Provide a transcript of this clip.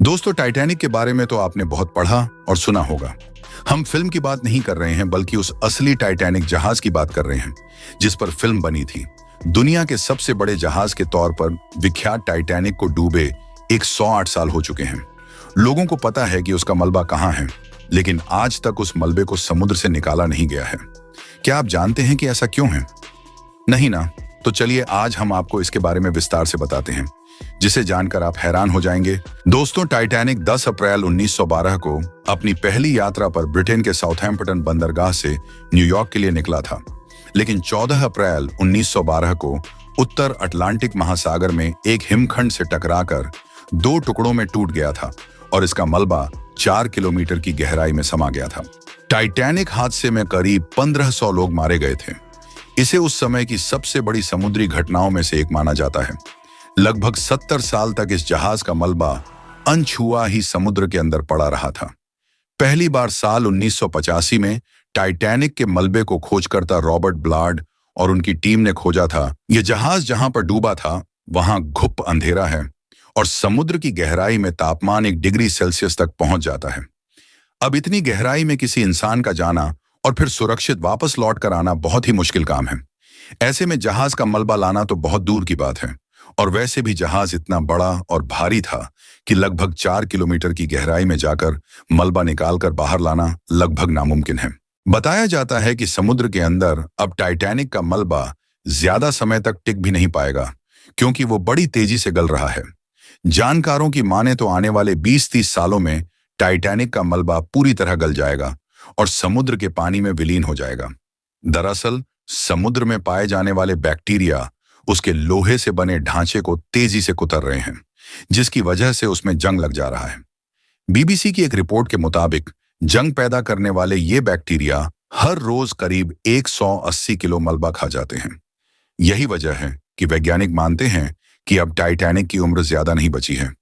दोस्तों, टाइटैनिक के बारे में तो आपने बहुत पढ़ा और सुना होगा। हम फिल्म की बात नहीं कर रहे हैं, बल्कि उस असली टाइटैनिक जहाज की बात कर रहे हैं जिस पर फिल्म बनी थी। दुनिया के सबसे बड़े जहाज के तौर पर विख्यात टाइटैनिक को डूबे 108 साल हो चुके हैं। लोगों को पता है कि उसका मलबा कहाँ है, लेकिन आज तक उस मलबे को समुद्र से निकाला नहीं गया है। क्या आप जानते हैं कि ऐसा क्यों है? नहीं ना? तो चलिए आज हम आपको इसके बारे में विस्तार से बताते हैं, जिसे जानकर आप हैरान हो जाएंगे। दोस्तों, टाइटैनिक 10 अप्रैल 1912 को अपनी पहली यात्रा पर ब्रिटेन के साउथहैम्पटन बंदरगाह से न्यूयॉर्क के लिए निकला था, लेकिन 14 अप्रैल 1912 को उत्तर अटलांटिक महासागर में एक हिमखंड से टकराकर 2 टुकड़ों में टूट गया था और इसका मलबा 4 किलोमीटर की गहराई में समा गया था। टाइटैनिक हादसे में करीब 1500 लोग मारे गए थे। इसे उस समय की सबसे बड़ी समुद्री घटनाओं में से एक माना जाता है। लगभग 70 साल तक इस जहाज का मलबा अनछुआ ही समुद्र के अंदर पड़ा रहा था। पहली बार साल 1985 में टाइटैनिक के मलबे को खोजकर्ता रॉबर्ट ब्लाड और उनकी टीम ने खोजा था। यह जहाज जहां पर डूबा था वहां घुप अंधेरा है और समुद्र की गहराई में तापमान 1 डिग्री सेल्सियस तक पहुंच जाता है। अब इतनी गहराई में किसी इंसान का जाना और फिर सुरक्षित वापस लौट कर आना बहुत ही मुश्किल काम है। ऐसे में जहाज का मलबा लाना तो बहुत दूर की बात है, और वैसे भी जहाज इतना बड़ा और भारी था कि लगभग 4 किलोमीटर की गहराई में जाकर मलबा निकालकर बाहर लाना लगभग नामुमकिन है। बताया जाता है कि समुद्र के अंदर अब टाइटैनिक का मलबा ज्यादा समय तक टिक भी नहीं पाएगा, क्योंकि वो बड़ी तेजी से गल रहा है। जानकारों की माने तो आने वाले 20-30 सालों में टाइटैनिक का मलबा पूरी तरह गल जाएगा और समुद्र के पानी में विलीन हो जाएगा। दरअसल समुद्र में पाए जाने वाले बैक्टीरिया उसके लोहे से बने ढांचे को तेजी से कुतर रहे हैं, जिसकी वजह से उसमें जंग लग जा रहा है। बीबीसी की एक रिपोर्ट के मुताबिक जंग पैदा करने वाले ये बैक्टीरिया हर रोज करीब 180 किलो मलबा खा जाते हैं। यही वजह है कि वैज्ञानिक मानते हैं कि अब टाइटैनिक की उम्र ज्यादा नहीं बची है।